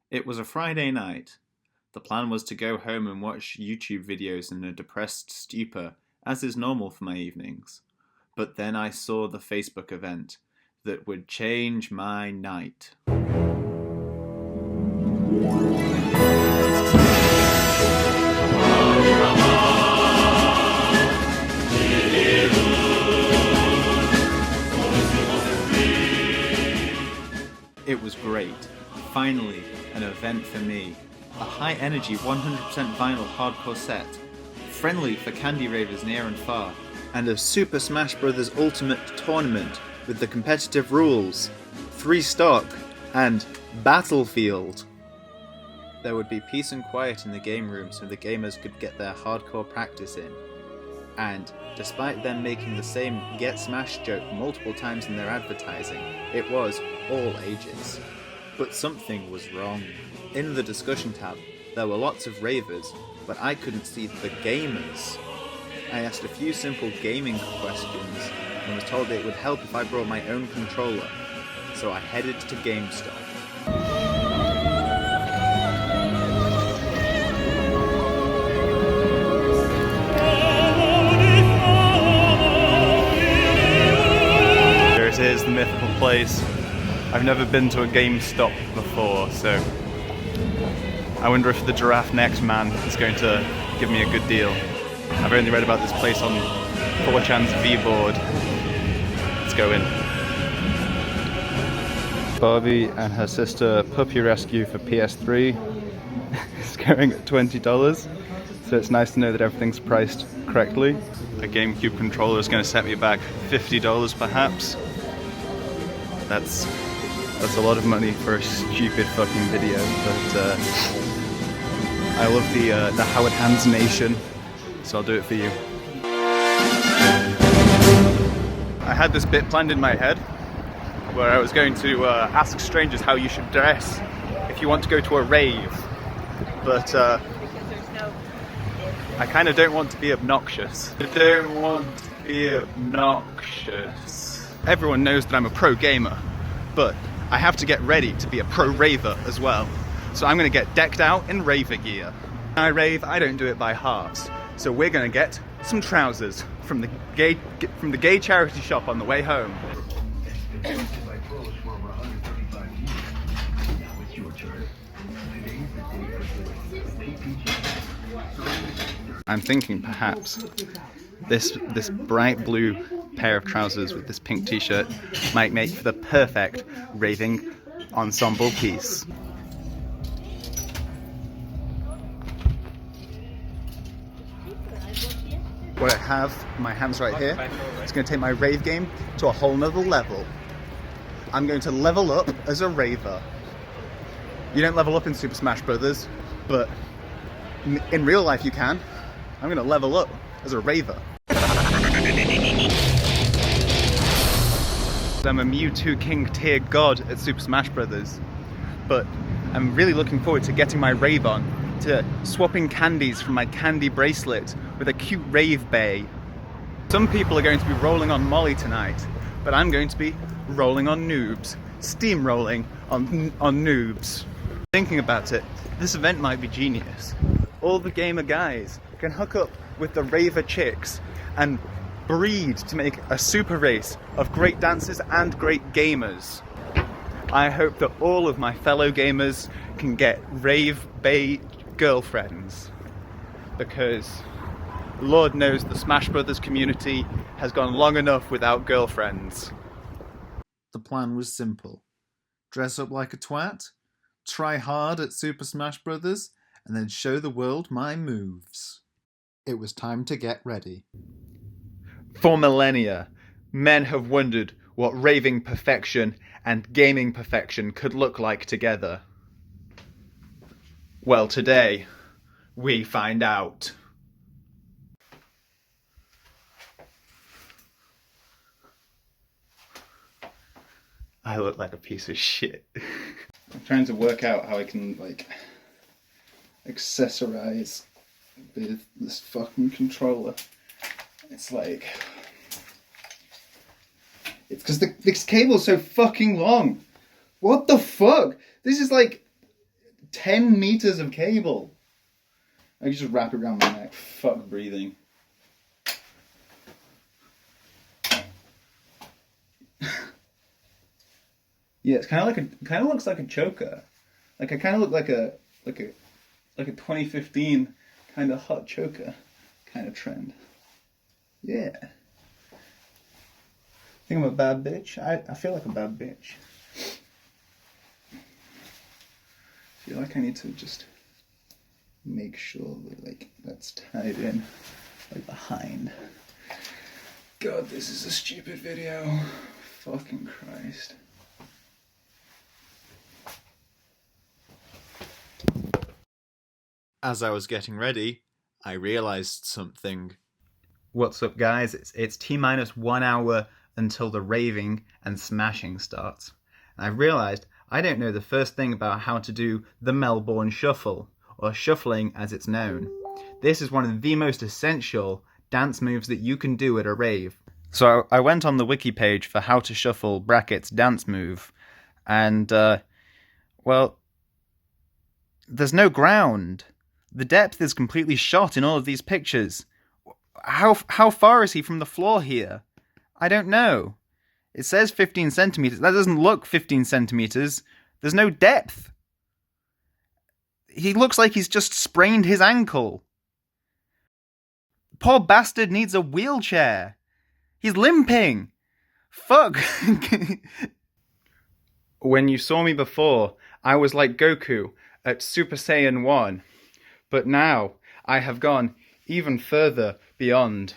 It was a Friday night. The plan was to go home and watch YouTube videos in a depressed stupor, as is normal for my evenings. But then I saw the Facebook event that would change my night. It was great. Finally, an event for me. A high-energy 100% vinyl hardcore set. Friendly for candy ravers near and far. And a Super Smash Bros. Ultimate tournament with the competitive rules. 3 stock. And Battlefield. There would be peace and quiet in the game room so the gamers could get their hardcore practice in. And despite them making the same Get Smashed joke multiple times in their advertising, it was all ages. But something was wrong. In the discussion tab, there were lots of ravers, but I couldn't see the gamers. I asked a few simple gaming questions and was told it would help if I brought my own controller. So I headed to GameStop. It is the mythical place. I've never been to a GameStop before, so I wonder if the giraffe neck man is going to give me a good deal. I've only read about this place on 4chan's V-board. Let's go in. Barbie and her sister Puppy Rescue for PS3 is going at $20, so it's nice to know that everything's priced correctly. A GameCube controller is going to set me back $50 perhaps. That's a lot of money for a stupid fucking video, but I love the Howard Hands Nation, so I'll do it for you. I had this bit planned in my head where I was going to ask strangers how you should dress if you want to go to a rave, but I kind of don't want to be obnoxious. Everyone knows that I'm a pro gamer, but I have to get ready to be a pro raver as well. So I'm going to get decked out in raver gear. When I rave, I don't do it by halves. So we're going to get some trousers from the gay charity shop on the way home. I'm thinking perhaps this bright blue pair of trousers with this pink t-shirt might make for the perfect raving ensemble piece. What I have in my hands right here is going to take my rave game to a whole nother level. I'm going to level up as a raver. You don't level up in Super Smash Bros., but in real life you can. I'm going to level up as a raver. I'm a Mewtwo King tier god at Super Smash Bros. But I'm really looking forward to getting my rave on, to swapping candies from my candy bracelet with a cute rave bay. Some people are going to be rolling on Molly tonight, but I'm going to be rolling on noobs, steamrolling on noobs. Thinking about it, this event might be genius. All the gamer guys can hook up with the raver chicks and breed to make a super race of great dancers and great gamers. I hope that all of my fellow gamers can get rave bay girlfriends, because Lord knows the Smash Brothers community has gone long enough without girlfriends. The plan was simple. Dress up like a twat, try hard at Super Smash Bros., and then show the world my moves. It was time to get ready. For millennia, men have wondered what raving perfection and gaming perfection could look like together. Well, today, we find out. I look like a piece of shit. I'm trying to work out how I can, accessorize with this fucking controller. It's because this cable's so fucking long. What the fuck? This is like 10 meters of cable. I can just wrap it around my neck. Fuck breathing. Yeah, it's kind of looks like a choker. Like I kind of look like a 2015 kind of hot choker kind of trend. Yeah. Think I'm a bad bitch? I feel like a bad bitch. I feel like I need to just make sure that like that's tied in like behind. God, this is a stupid video. Fucking Christ. As I was getting ready, I realized something. What's up, guys? It's T-minus 1 hour until the raving and smashing starts. And I realized I don't know the first thing about how to do the Melbourne Shuffle, or shuffling as it's known. This is one of the most essential dance moves that you can do at a rave. So I went on the wiki page for how to shuffle brackets dance move, and well, there's no ground. The depth is completely shot in all of these pictures. How far is he from the floor here? I don't know. It says 15 centimeters. That doesn't look 15 centimeters. There's no depth. He looks like he's just sprained his ankle. Poor bastard needs a wheelchair. He's limping. Fuck. When you saw me before, I was like Goku at Super Saiyan 1. But now I have gone even further beyond.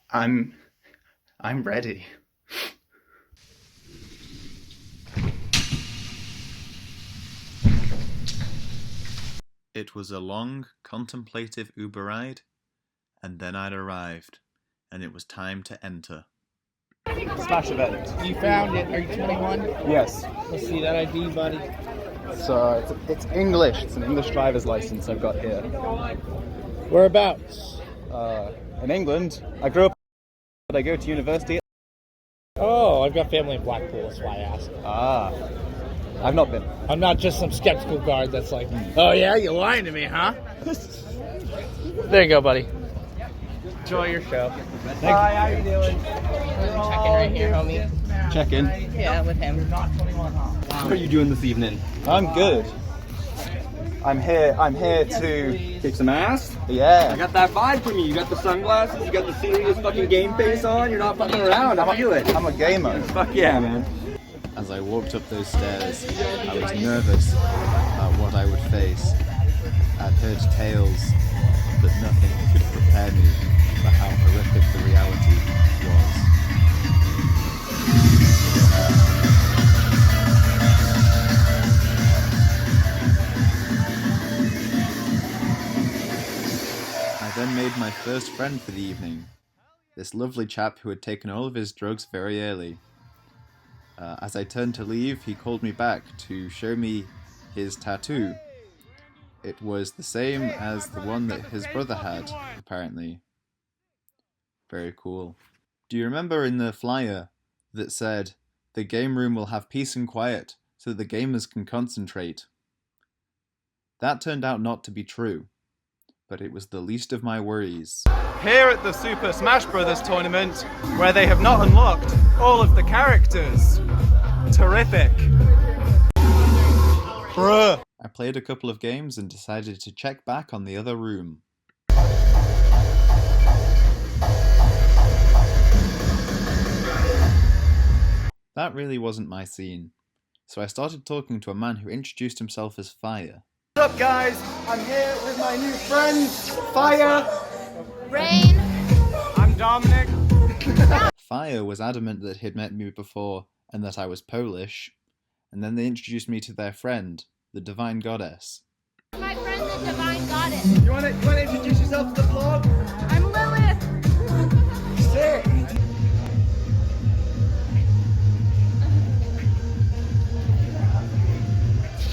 I'm ready. It was a long, contemplative Uber ride, and then I'd arrived, and it was time to enter. Slash event. You found it. Are you 21? Yes. Let's see that ID, buddy. It's English. It's an English driver's license I've got here. Whereabouts? In England. I grew up, but I go to university. Oh, I've got family in Blackpool. That's why I asked. Ah. I've not been. I'm not just some skeptical guard that's like, oh yeah, you're lying to me, huh? There you go, buddy. Enjoy your show. Hi, how you doing? Check in right here, homie. Check in. Yeah, with him. What are you doing this evening? I'm good. I'm here to Kick some ass? I yeah. got that vibe from you. You got the sunglasses, you got the serious fucking game face on, you're not fucking around. I feel it. I'm a gamer. Fuck yeah, man. As I walked up those stairs, I was nervous about what I would face. I'd heard tales, but nothing could prepare me for how horrific the reality was. I then made my first friend for the evening, this lovely chap who had taken all of his drugs very early. As I turned to leave, he called me back to show me his tattoo. It was the same as the one that his brother had, apparently. Very cool. Do you remember in the flyer that said, "The game room will have peace and quiet so that the gamers can concentrate"? That turned out not to be true, but it was the least of my worries. Here at the Super Smash Bros. Tournament, where they have not unlocked all of the characters. Terrific. Bruh. I played a couple of games and decided to check back on the other room. That really wasn't my scene, so I started talking to a man who introduced himself as Fire. What's up, guys? I'm here with my new friend, Fire. Rain. I'm Dominic. Fire was adamant that he'd met me before and that I was Polish, and then they introduced me to their friend, the Divine Goddess. My friend, the Divine Goddess. You wanna introduce yourself to the vlog? I'm Lilith. Sick!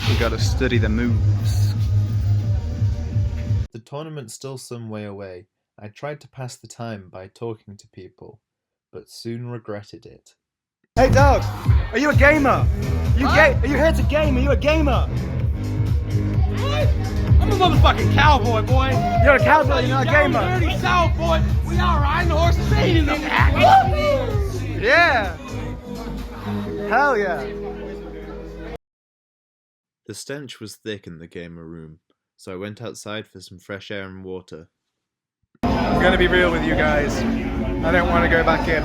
We gotta study the moves. The tournament's still some way away. I tried to pass the time by talking to people, but soon regretted it. Hey dog, are you a gamer? Are you here to game? Are you a gamer? I'm a motherfucking cowboy, boy. You're a cowboy, you're not a gamer. Dirty South, boy. We out riding horses, eating them. Yeah. Hell yeah. The stench was thick in the gamer room, so I went outside for some fresh air and water. I'm gonna be real with you guys. I don't want to go back in.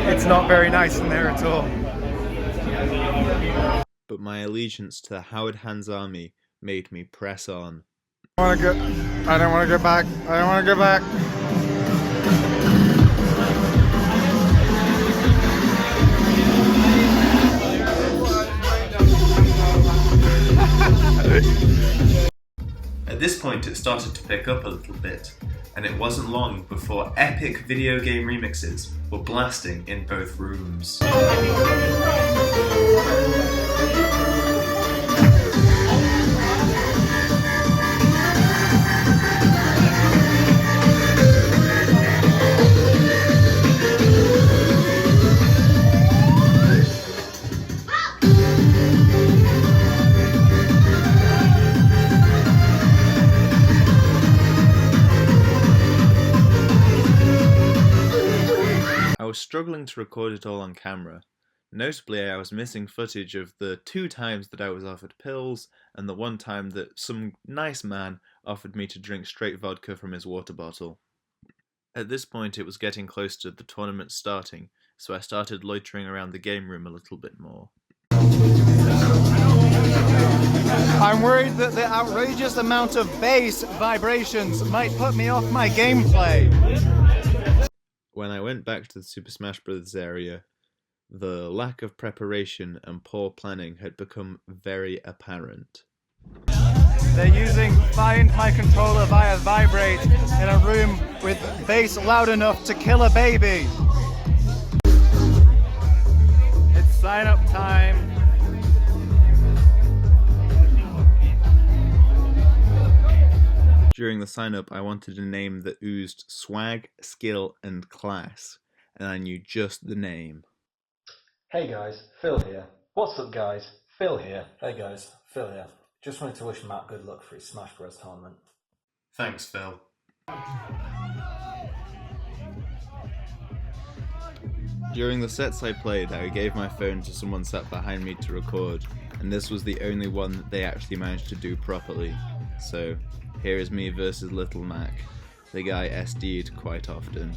It's not very nice in there at all. But my allegiance to the Howard Hands Army made me press on. I don't want to go back. I don't want to go back. At this point it started to pick up a little bit, and it wasn't long before epic video game remixes were blasting in both rooms. I was struggling to record it all on camera. Notably, I was missing footage of the 2 times that I was offered pills and the 1 time that some nice man offered me to drink straight vodka from his water bottle. At this point it was getting close to the tournament starting, so I started loitering around the game room a little bit more. I'm worried that the outrageous amount of bass vibrations might put me off my gameplay. When I went back to the Super Smash Bros. Area, the lack of preparation and poor planning had become very apparent. They're using Find My Controller via Vibrate in a room with bass loud enough to kill a baby. It's sign up time. During the sign-up, I wanted a name that oozed swag, skill, and class, and I knew just the name. Hey guys, Phil here. What's up guys? Phil here. Hey guys, Phil here. Just wanted to wish Matt good luck for his Smash Bros tournament. Thanks, Phil. During the sets I played, I gave my phone to someone sat behind me to record, and this was the only one that they actually managed to do properly. So, here is me versus Little Mac. The guy SD'd quite often.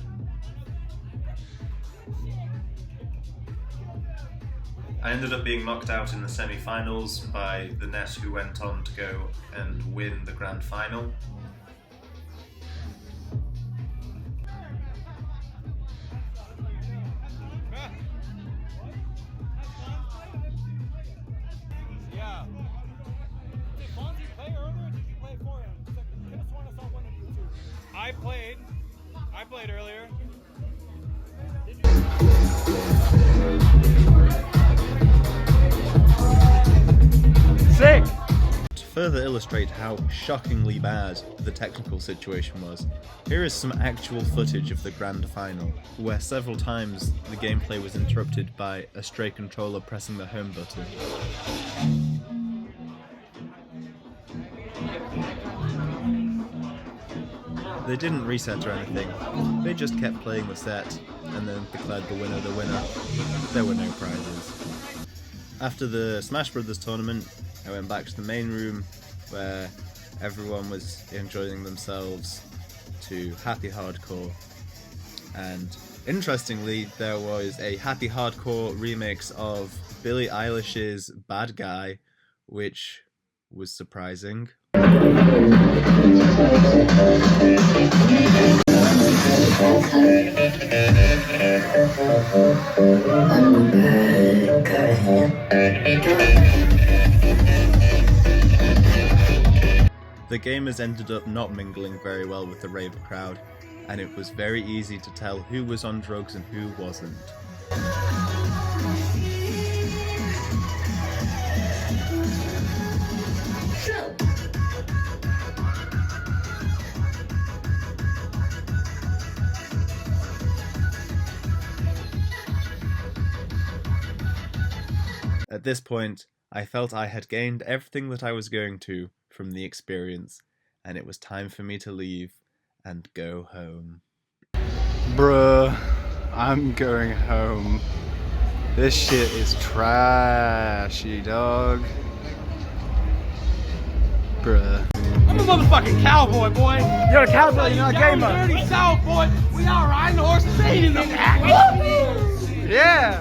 I ended up being knocked out in the semi-finals by the Ness, who went on to go and win the grand final. Yeah. Did Fonzie play earlier or did you play for him? Because I could have sworn I saw one of you two. I played earlier. Sick! To further illustrate how shockingly bad the technical situation was, here is some actual footage of the grand final, where several times the gameplay was interrupted by a stray controller pressing the home button. They didn't reset or anything, they just kept playing the set and then declared the winner the winner. There were no prizes. After the Smash Bros. Tournament, I went back to the main room where everyone was enjoying themselves to Happy Hardcore, and interestingly there was a Happy Hardcore remix of Billie Eilish's Bad Guy, which was surprising. The gamers ended up not mingling very well with the Rave crowd, and it was very easy to tell who was on drugs and who wasn't. At this point, I felt I had gained everything that I was going to from the experience, and it was time for me to leave and go home. Bruh, I'm going home. This shit is trashy, dog. Bruh. I'm a motherfucking cowboy, boy. You're a cowboy, you're not a gamer. Dirty South, boy. We out riding horses, ain't in the back. Yeah!